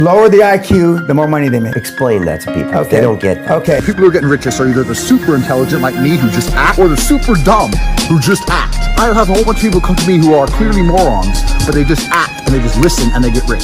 Lower the IQ, the more money they make. Explain that to people. Okay. They don't get that. Okay. People who are getting richest are either the super intelligent like me who just act, or the super dumb who just act. I have a whole bunch of people come to me who are clearly morons, but they just act and they just listen and they get rich.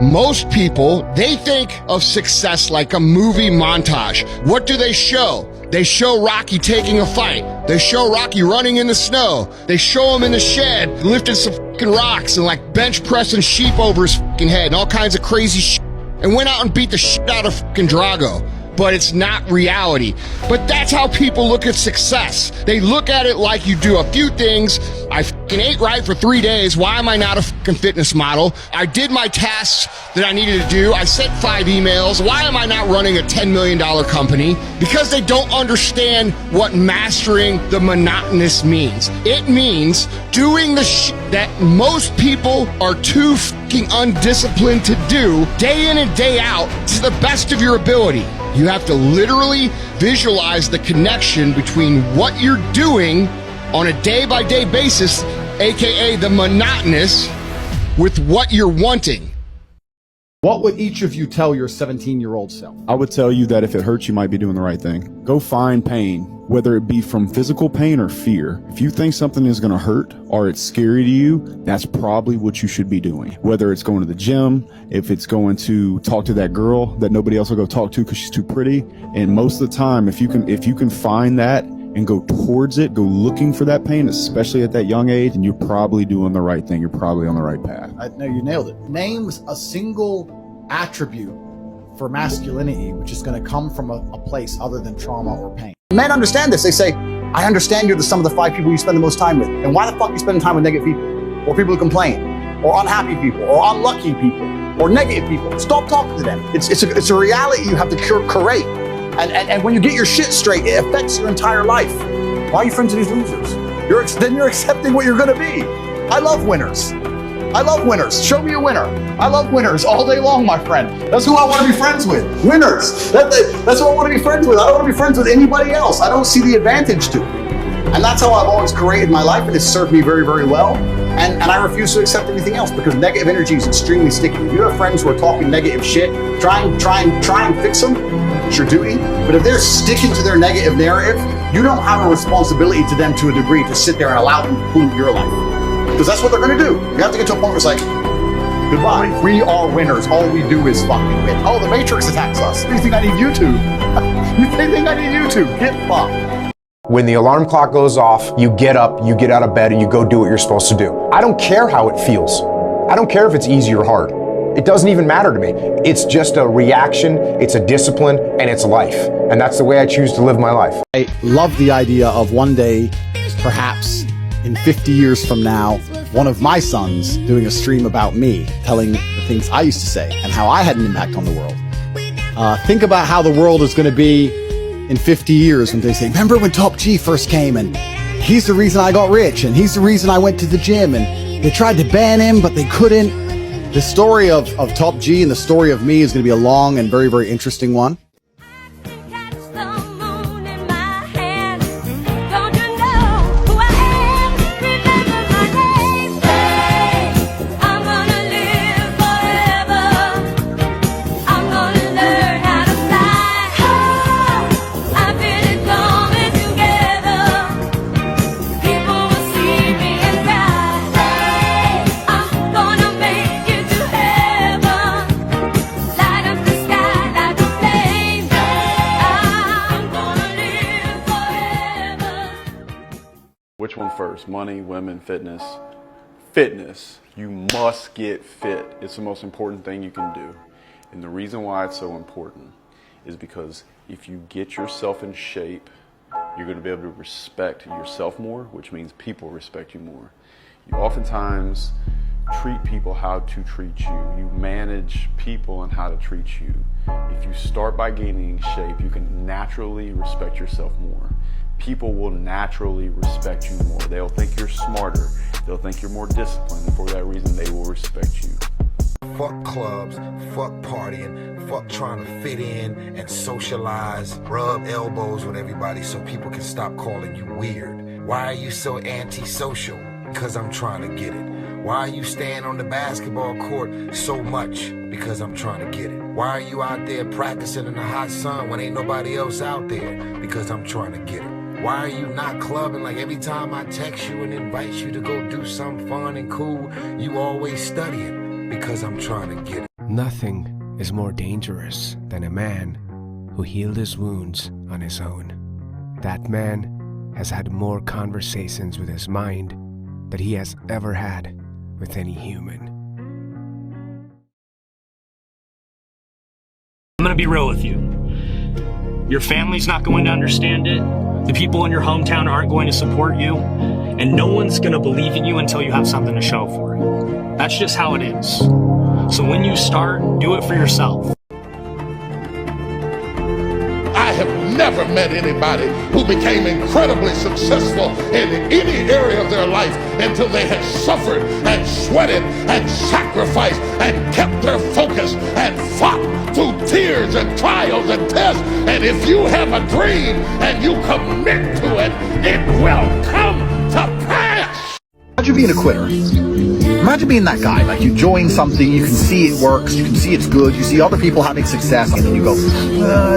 Most people, they think of success like a movie montage. What do they show? They show Rocky taking a fight. They show Rocky running in the snow. They show him in the shed lifting some fucking rocks and like bench pressing sheep over his fucking head and all kinds of crazy shit. And went out and beat the shit out of fucking Drago. But it's not reality. But that's how people look at success. They look at it like you do a few things. I fucking ate right for 3 days. Why am I not a fucking fitness model? I did my tasks that I needed to do. I sent 5 emails. Why am I not running a $10 million company? Because they don't understand what mastering the monotonous means. It means doing the shit that most people are too fucking undisciplined to do day in and day out to the best of your ability. You have to literally visualize the connection between what you're doing on a day-by-day basis, aka the monotonous, with what you're wanting. What would each of you tell your 17-year-old self? I would tell you that if it hurts, you might be doing the right thing. Go find pain, whether it be from physical pain or fear. If you think something is going to hurt or it's scary to you, that's probably what you should be doing. Whether it's going to the gym, if it's going to talk to that girl that nobody else will go talk to because she's too pretty. And most of the time, if you can find that and go towards it, go looking for that pain, especially at that young age, and you're probably doing the right thing. You're probably on the right path. No, you nailed it. Names a single attribute for masculinity which is going to come from a place other than trauma or pain. Men understand this. They say, I understand you're the sum of the 5 people you spend the most time with. And why the fuck are you spending time with negative people? Or people who complain? Or unhappy people? Or unlucky people? Or negative people? Stop talking to them. It's a reality you have to curate. And when you get your shit straight, it affects your entire life. Why are you friends with these losers? Then you're accepting what you're gonna be. I love winners. I love winners. Show me a winner. I love winners all day long, my friend. That's who I want to be friends with. Winners. That's who I want to be friends with. I don't want to be friends with anybody else. I don't see the advantage to it. And that's how I've always created my life, and it's served me very, very well. And I refuse to accept anything else because negative energy is extremely sticky. If you have friends who are talking negative shit, try and fix them. It's your duty. But if they're sticking to their negative narrative, you don't have a responsibility to them to a degree to sit there and allow them to pollute your life. Because that's what they're going to do. You have to get to a point where it's like, goodbye. We are winners. All we do is fucking win. Oh, the Matrix attacks us. You think I need YouTube? You think I need YouTube? Get fucked. When the alarm clock goes off, you get up, you get out of bed, and you go do what you're supposed to do. I don't care how it feels. I don't care if it's easy or hard. It doesn't even matter to me. It's just a reaction, it's a discipline, and it's life. And that's the way I choose to live my life. I love the idea of one day, perhaps in 50 years from now, one of my sons doing a stream about me, telling the things I used to say and how I had an impact on the world. Think about how the world is going to be in 50 years when they say, remember when Top G first came and he's the reason I got rich and he's the reason I went to the gym and they tried to ban him but they couldn't. The story of Top G and the story of me is going to be a long and very, very interesting one. Which one first? Money, women, fitness? Fitness. You must get fit. It's the most important thing you can do. And the reason why it's so important is because if you get yourself in shape, you're going to be able to respect yourself more, which means people respect you more. You oftentimes treat people how to treat you. You manage people and how to treat you. If you start by gaining shape, you can naturally respect yourself more. People will naturally respect you more. They'll think you're smarter. They'll think you're more disciplined, and for that reason, they will respect you. Fuck clubs, fuck partying, fuck trying to fit in and socialize, rub elbows with everybody so people can stop calling you weird. Why are you so antisocial? Because I'm trying to get it. Why are you staying on the basketball court so much? Because I'm trying to get it. Why are you out there practicing in the hot sun when ain't nobody else out there? Because I'm trying to get it. Why are you not clubbing? Like every time I text you and invite you to go do something fun and cool, you always studying? Because I'm trying to get it. Nothing is more dangerous than a man who healed his wounds on his own. That man has had more conversations with his mind than he has ever had with any human. I'm gonna be real with you. Your family's not going to understand it. The people in your hometown aren't going to support you. And no one's gonna believe in you until you have something to show for it. That's just how it is. So when you start, do it for yourself. I have never met anybody who became incredibly successful in any area of their life until they had suffered and sweated and sacrificed and kept their focus and fought through tears and trials and tests. And if you have a dream and you commit to it, it will come to pass. Imagine being a quitter. Imagine being that guy. Like you join something, you can see it works, you can see it's good, you see other people having success, and then you go,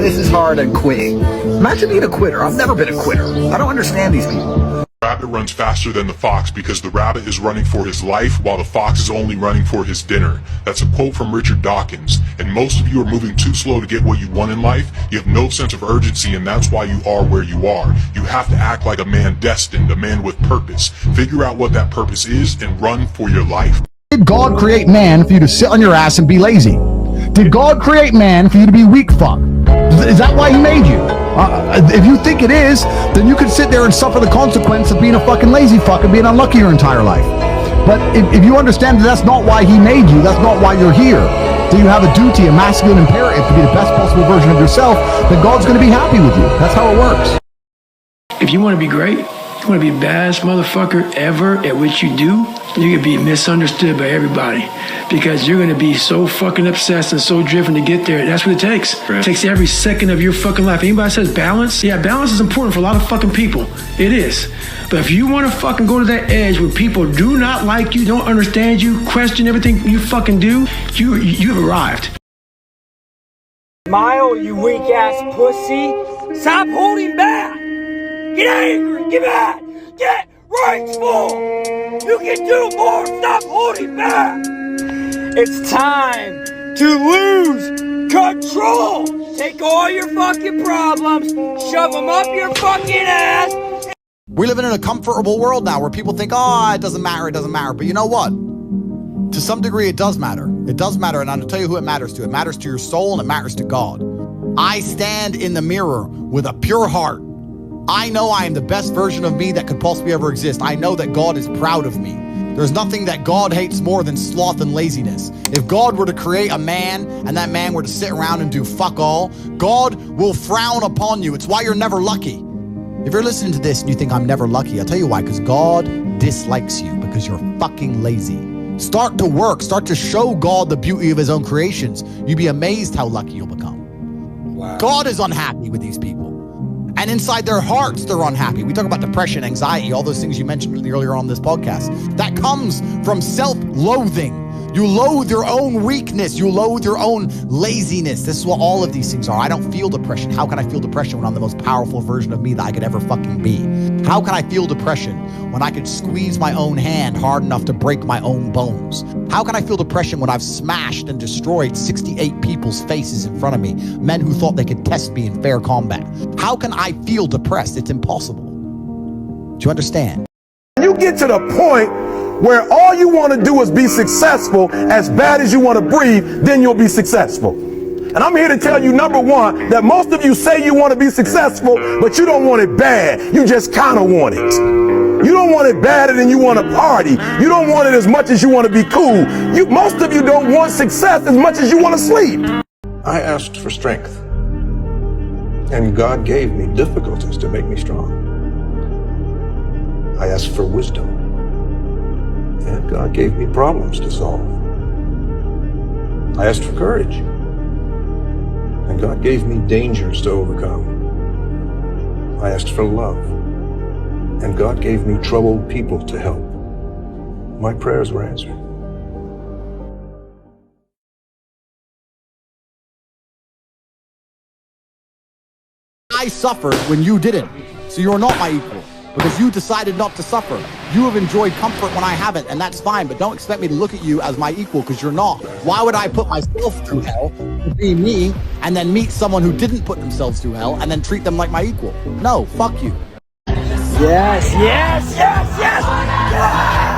this is hard and quitting. Imagine being a quitter. I've never been a quitter. I don't understand these people. Rabbit runs faster than the fox because the rabbit is running for his life while the fox is only running for his dinner. That's a quote from Richard Dawkins. And most of you are moving too slow to get what you want in life. You have no sense of urgency, and that's why you are where you are. You have to act like a man destined, a man with purpose. Figure out what that purpose is and run for your life. Did God create man for you to sit on your ass and be lazy? Did God create man for you to be weak fuck? Is that why he made you? If you think it is, then you could sit there and suffer the consequence of being a fucking lazy fuck and being unlucky your entire life. But if you understand that that's not why he made you, that's not why you're here, that you have a duty, a masculine imperative to be the best possible version of yourself, then God's going to be happy with you. That's how it works. If you want to be great, you want to be the baddest motherfucker ever at what you do, you're going to be misunderstood by everybody because you're going to be so fucking obsessed and so driven to get there. That's what it takes. It takes every second of your fucking life. Anybody says balance? Yeah, balance is important for a lot of fucking people. It is. But if you want to fucking go to that edge where people do not like you, don't understand you, question everything you fucking do, you have arrived. Smile, you weak ass pussy. Stop holding back. Get angry. Get mad. Get rightful. You can do more. Stop holding back. It's time to lose control. Take all your fucking problems, shove them up your fucking ass. We're living in a comfortable world now where people think, oh, it doesn't matter, it doesn't matter. But you know what? To some degree, it does matter. It does matter, and I'll tell you who it matters to. It matters to your soul, and it matters to God. I stand in the mirror with a pure heart. I know I am the best version of me that could possibly ever exist. I know that God is proud of me. There's nothing that God hates more than sloth and laziness. If God were to create a man and that man were to sit around and do fuck all, God will frown upon you. It's why you're never lucky. If you're listening to this and you think I'm never lucky, I'll tell you why, because God dislikes you because you're fucking lazy. Start to work. Start to show God the beauty of his own creations. You'd be amazed how lucky you'll become. Wow. God is unhappy with these people. And inside their hearts, they're unhappy. We talk about depression, anxiety, all those things you mentioned earlier on this podcast. That comes from self-loathing. You loathe your own weakness. You loathe your own laziness. This is what all of these things are. I don't feel depression. How can I feel depression when I'm the most powerful version of me that I could ever fucking be? How can I feel depression when I could squeeze my own hand hard enough to break my own bones? How can I feel depression when I've smashed and destroyed 68 people's faces in front of me, men who thought they could test me in fair combat? How can I feel depressed? It's impossible. Do you understand? When you get to the point where all you want to do is be successful, as bad as you want to breathe, then you'll be successful. And I'm here to tell you, number one, that most of you say you want to be successful, but you don't want it bad. You just kind of want it. You don't want it badder than you want to party. You don't want it as much as you want to be cool. Most of you don't want success as much as you want to sleep. I asked for strength, and God gave me difficulties to make me strong. I asked for wisdom, and God gave me problems to solve. I asked for courage, and God gave me dangers to overcome. I asked for love, and God gave me troubled people to help. my prayers were answered. I suffered when you didn't. So you're not my equal because you decided not to suffer. You have enjoyed comfort when I haven't, and that's fine, but don't expect me to look at you as my equal because you're not. Why would I put myself through hell to be me and then meet someone who didn't put themselves through hell and then treat them like my equal? No, fuck you. Yes, yes, yes, yes! Yes!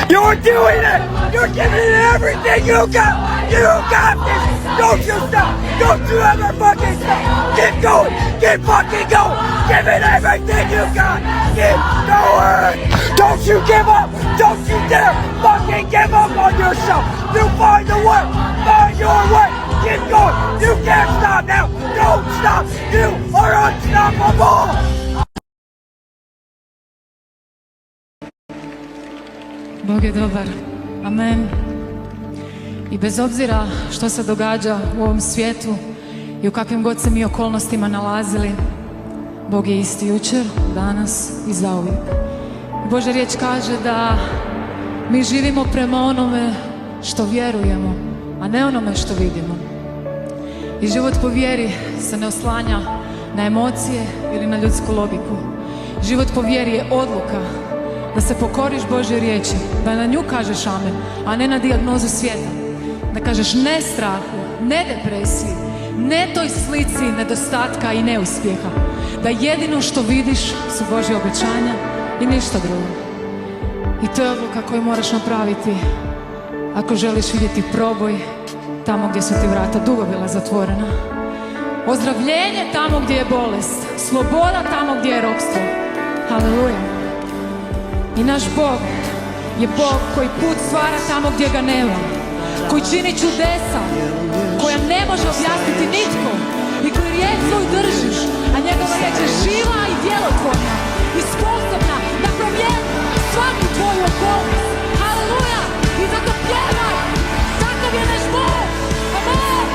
You're doing it! You're giving it everything you got! You got this! Don't you stop! Don't you ever fucking stop! Keep going! Keep fucking going! Give it everything you got! Keep going! Don't you give up! Don't you dare fucking give up on yourself! You find the way! Find your way! Keep going! You can't stop now! Don't stop! You are unstoppable! Bog je dobar. Amen. I bez obzira što se događa u ovom svijetu i u kakvim god se mi okolnostima nalazili, Bog je isti jučer, danas i zauvijek. Božja riječ kaže da mi živimo prema onome što vjerujemo, a ne onome što vidimo. I život po vjeri se ne oslanja na emocije ili na ljudsku logiku. Život po vjeri je odluka da se pokoriš Božje riječi, da na nju kažeš amen, a ne na dijagnozu svijeta. Da kažeš ne strahu, ne depresiji, ne toj slici nedostatka i neuspjeha. Da jedino što vidiš su Božje obećanja i ništa drugo. I to je odluka koju moraš napraviti ako želiš vidjeti proboj tamo gdje su ti vrata dugo bila zatvorena. Ozdravljenje tamo gdje je bolest, sloboda tamo gdje je ropstvo. Haleluja. I naš Bog je Bog koji put stvara tamo gdje ga nema, koji čini čudesa koja ne može objasniti nitko i koji riječ svoju držiš, a njegova riječ je živa i djelotvorna i sposobna da promijeni svaku tvoju okolnost. Haleluja! I zato pjevaj! Takav je naš Bog! Amen!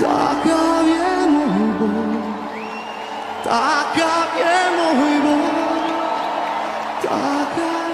Takav je moj Bog, takav je moj Bog, takav